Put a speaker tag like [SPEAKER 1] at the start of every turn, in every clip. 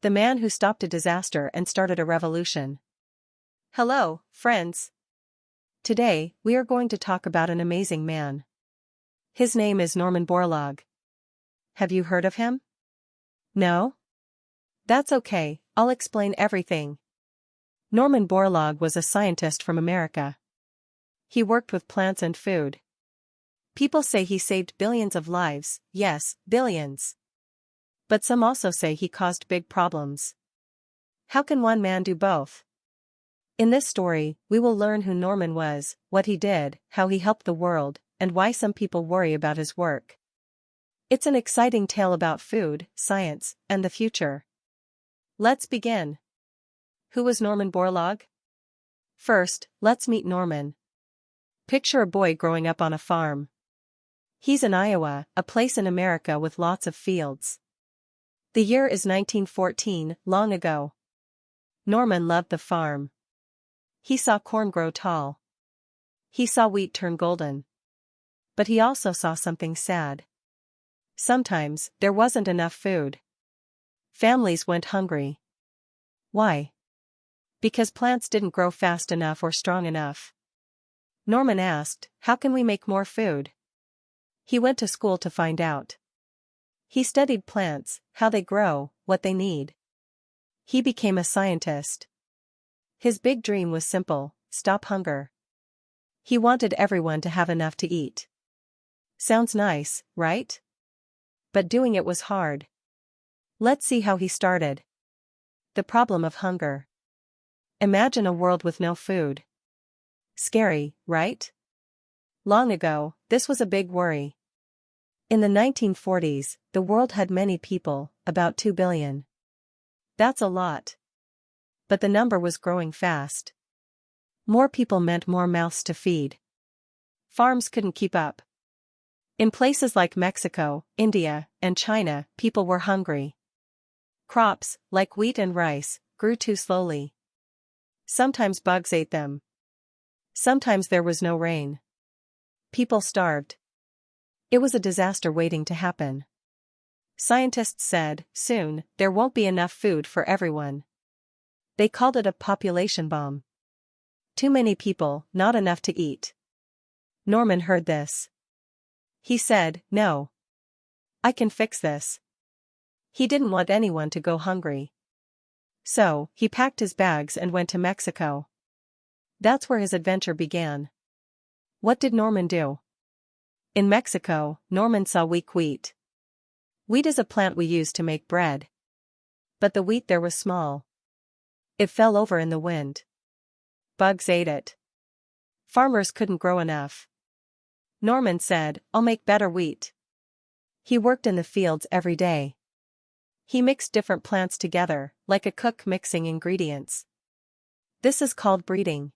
[SPEAKER 1] The man who stopped a disaster and started a revolution. Hello, friends. Today, we are going to talk about an amazing man. His name is Norman Borlaug. Have you heard of him? No? That's okay, I'll explain everything. Norman Borlaug was a scientist from America. He worked with plants and food. People say he saved billions of lives, yes, billions. But some also say he caused big problems. How can one man do both? In this story, we will learn who Norman was, what he did, how he helped the world, and why some people worry about his work. It's an exciting tale about food, science, and the future. Let's begin. Who was Norman Borlaug? First, let's meet Norman. Picture a boy growing up on a farm. He's in Iowa, a place in America with lots of fields. The year is 1914, long ago. Norman loved the farm. He saw corn grow tall. He saw wheat turn golden. But he also saw something sad. Sometimes, there wasn't enough food. Families went hungry. Why? Because plants didn't grow fast enough or strong enough. Norman asked, how can we make more food? He went to school to find out. He studied plants, how they grow, what they need. He became a scientist. His big dream was simple: stop hunger. He wanted everyone to have enough to eat. Sounds nice, right? But doing it was hard. Let's see how he started. The problem of hunger. Imagine a world with no food. Scary, right? Long ago, this was a big worry. In the 1940s, the world had many people, about 2 billion. That's a lot. But the number was growing fast. More people meant more mouths to feed. Farms couldn't keep up. In places like Mexico, India, and China, people were hungry. Crops, like wheat and rice, grew too slowly. Sometimes bugs ate them. Sometimes there was no rain. People starved. It was a disaster waiting to happen. Scientists said, soon, there won't be enough food for everyone. They called it a population bomb. Too many people, not enough to eat. Norman heard this. He said, no. I can fix this. He didn't want anyone to go hungry. So, he packed his bags and went to Mexico. That's where his adventure began. What did Norman do? In Mexico, Norman saw weak wheat. Wheat is a plant we use to make bread. But the wheat there was small. It fell over in the wind. Bugs ate it. Farmers couldn't grow enough. Norman said, I'll make better wheat. He worked in the fields every day. He mixed different plants together, like a cook mixing ingredients. This is called breeding.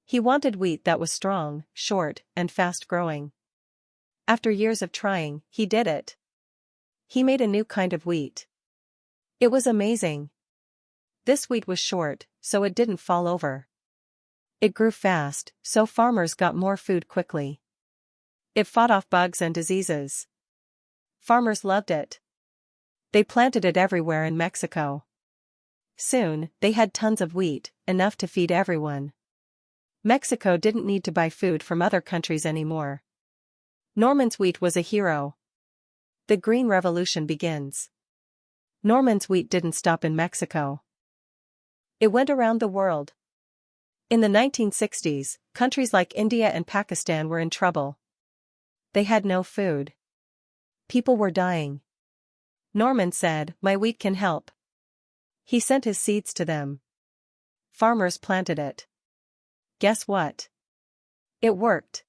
[SPEAKER 1] He wanted wheat that was strong, short, and fast-growing. After years of trying, he did it. He made a new kind of wheat. It was amazing. This wheat was short, so it didn't fall over. It grew fast, so farmers got more food quickly. It fought off bugs and diseases. Farmers loved it. They planted it everywhere in Mexico. Soon, they had tons of wheat, enough to feed everyone. Mexico didn't need to buy food from other countries anymore. Norman's wheat was a hero. The Green Revolution begins. Norman's wheat didn't stop in Mexico. It went around the world. In the 1960s, countries like India and Pakistan were in trouble. They had no food. People were dying. Norman said, my wheat can help. He sent his seeds to them. Farmers planted it. Guess what? It worked.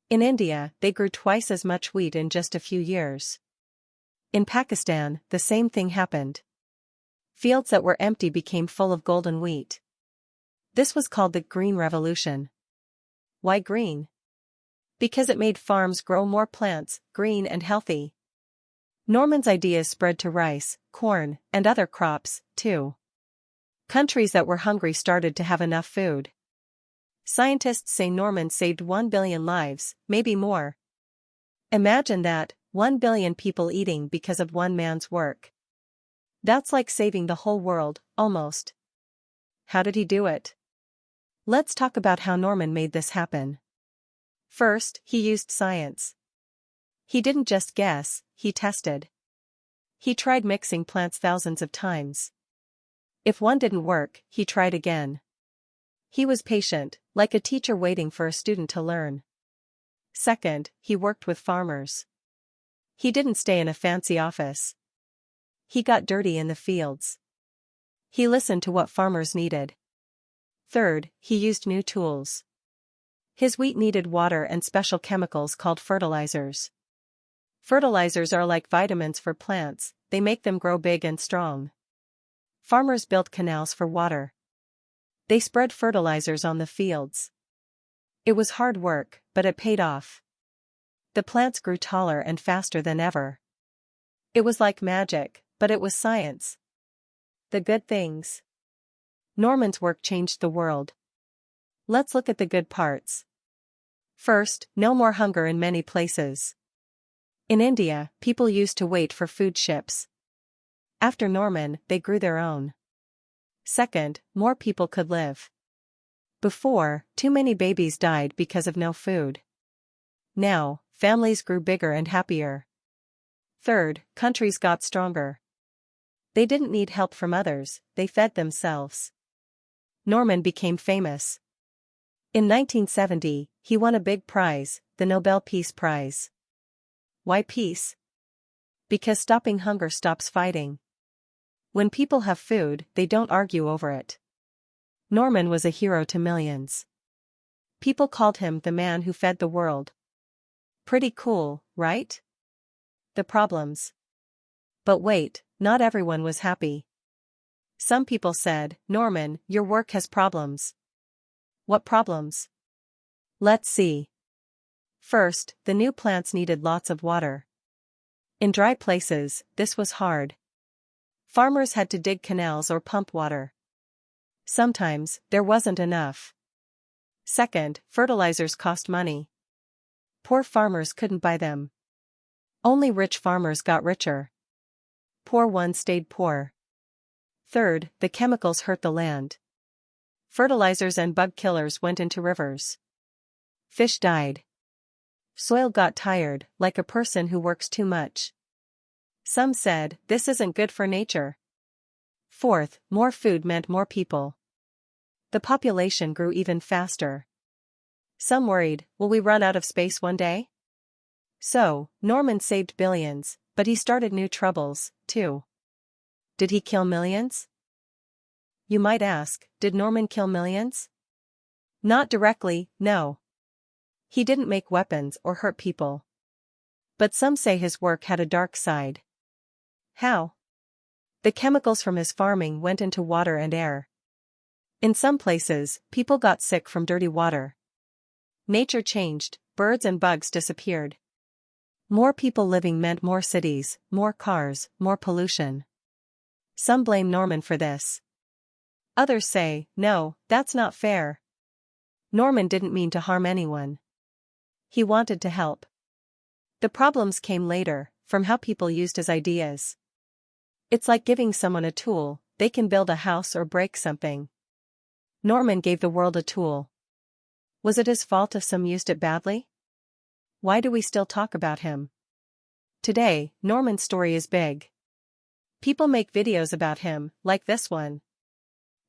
[SPEAKER 1] In India, they grew twice as much wheat in just a few years. In Pakistan, the same thing happened. Fields that were empty became full of golden wheat. This was called the Green Revolution. Why green? Because it made farms grow more plants, green and healthy. Norman's ideas spread to rice, corn, and other crops, too. Countries that were hungry started to have enough food. Scientists say Norman saved 1 billion lives, maybe more. Imagine that, 1 billion people eating because of one man's work. That's like saving the whole world, almost. How did he do it? Let's talk about how Norman made this happen. First, he used science. He didn't just guess, he tested. He tried mixing plants thousands of times. If one didn't work, he tried again. He was patient, like a teacher waiting for a student to learn. Second, he worked with farmers. He didn't stay in a fancy office. He got dirty in the fields. He listened to what farmers needed. Third, he used new tools. His wheat needed water and special chemicals called fertilizers. Fertilizers are like vitamins for plants, they make them grow big and strong. Farmers built canals for water. They spread fertilizers on the fields. It was hard work, but it paid off. The plants grew taller and faster than ever. It was like magic, but it was science. The good things. Norman's work changed the world. Let's look at the good parts. First, no more hunger in many places. In India, people used to wait for food ships. After Norman, they grew their own. Second, more people could live. Before, too many babies died because of no food. Now, families grew bigger and happier. Third, countries got stronger. They didn't need help from others, they fed themselves. Norman became famous. In 1970, he won a big prize, the Nobel Peace Prize. Why peace? Because stopping hunger stops fighting. When people have food, they don't argue over it. Norman was a hero to millions. People called him the man who fed the world. Pretty cool, right? The problems. But wait, not everyone was happy. Some people said, Norman, your work has problems. What problems? Let's see. First, the new plants needed lots of water. In dry places, this was hard. Farmers had to dig canals or pump water. Sometimes, there wasn't enough. Second, fertilizers cost money. Poor farmers couldn't buy them. Only rich farmers got richer. Poor ones stayed poor. Third, the chemicals hurt the land. Fertilizers and bug killers went into rivers. Fish died. Soil got tired, like a person who works too much. Some said, this isn't good for nature. Fourth, more food meant more people. The population grew even faster. Some worried, will we run out of space one day? So, Norman saved billions, but he started new troubles, too. Did he kill millions? You might ask, did Norman kill millions? Not directly, no. He didn't make weapons or hurt people. But some say his work had a dark side. How? The chemicals from his farming went into water and air. In some places, people got sick from dirty water. Nature changed, birds and bugs disappeared. More people living meant more cities, more cars, more pollution. Some blame Norman for this. Others say, no, that's not fair. Norman didn't mean to harm anyone. He wanted to help. The problems came later, from how people used his ideas. It's like giving someone a tool, they can build a house or break something. Norman gave the world a tool. Was it his fault if some used it badly? Why do we still talk about him? Today, Norman's story is big. People make videos about him, like this one.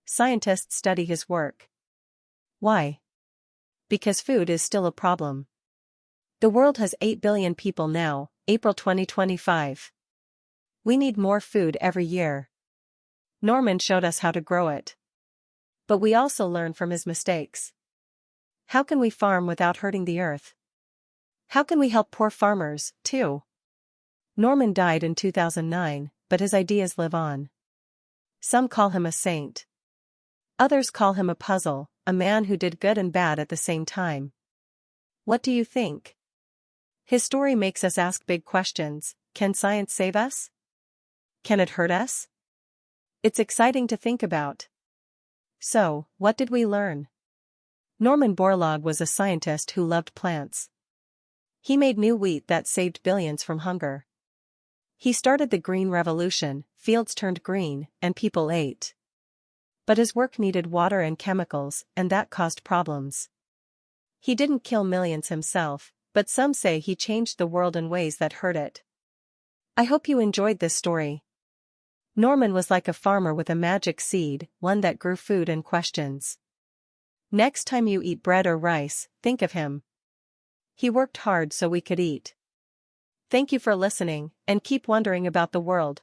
[SPEAKER 1] Scientists study his work. Why? Because food is still a problem. The world has 8 billion people now, April 2025. We need more food every year. Norman showed us how to grow it. But we also learn from his mistakes. How can we farm without hurting the earth? How can we help poor farmers, too? Norman died in 2009, but his ideas live on. Some call him a saint. Others call him a puzzle, a man who did good and bad at the same time. What do you think? His story makes us ask big questions. Can science save us? Can it hurt us? It's exciting to think about. So, what did we learn? Norman Borlaug was a scientist who loved plants. He made new wheat that saved billions from hunger. He started the Green Revolution, fields turned green, and people ate. But his work needed water and chemicals, and that caused problems. He didn't kill millions himself, but some say he changed the world in ways that hurt it. I hope you enjoyed this story. Norman was like a farmer with a magic seed, one that grew food and questions. Next time you eat bread or rice, think of him. He worked hard so we could eat. Thank you for listening, and keep wondering about the world.